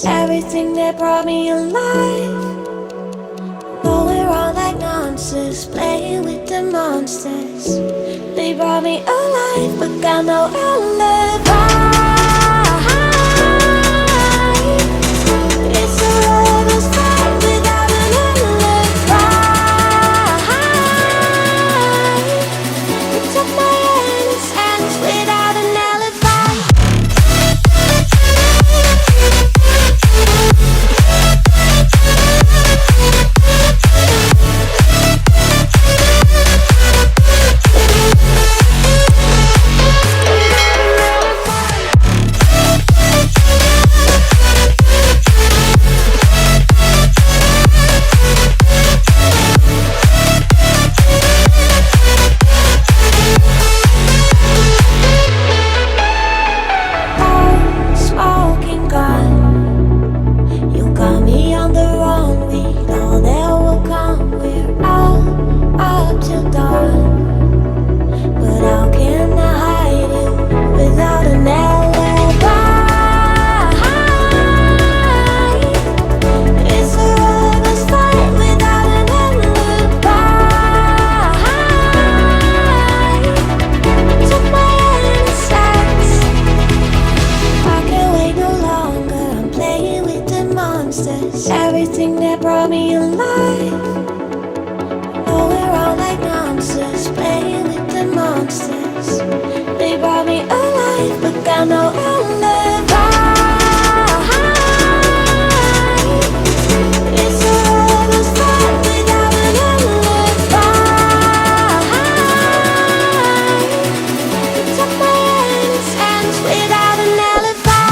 everything that brought me alive. Going around like nonsense, playing with the monsters. They brought me alive, but got no alibi. It's a lover's fight without an alibi. You took my innocence without an alibi. got no alibi. It's a lover's fight without an alibi. You took my innocence without an alibi.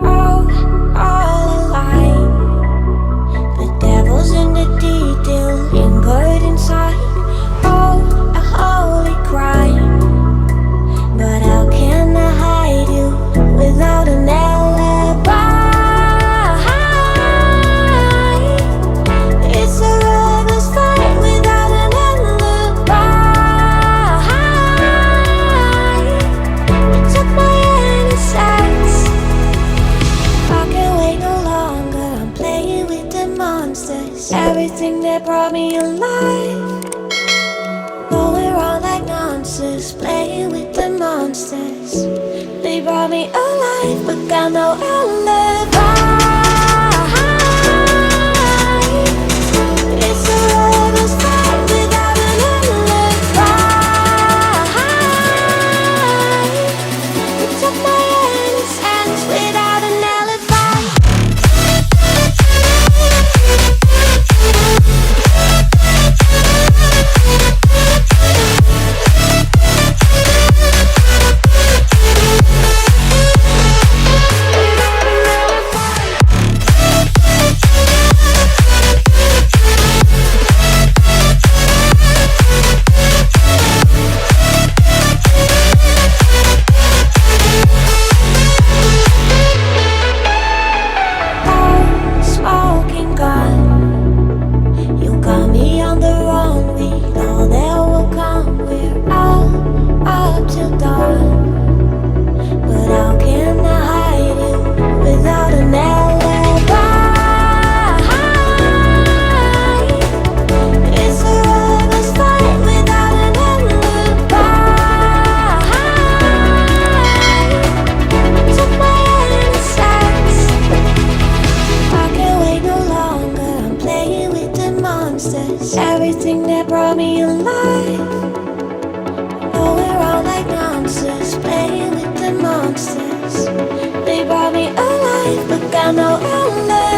All alive. The devil's in the detail, lingered inside. Oh, a holy crime. But how can I hide you without an alibi? It's a lover's fight without an alibi. You took my innocence. I can't wait no longer, I'm playing with the monsters. Everything that brought me alive, going around like nonsense, playing with the monsters. They brought me alive, but got no alibi. It's a lover's fight without an alibi. You took my innocence without an alibi. Oh, smoking gun, you got me on the run. We know that will come. We're up till dawn. But how can I hide you without an alibi? It's a lover's fight without an alibi. You took my innocence. I can't wait no longer, I'm playing with the monsters. Everything that brought me alive, going around like nonsense, playing with the monsters. They brought me alive, but got no alibi.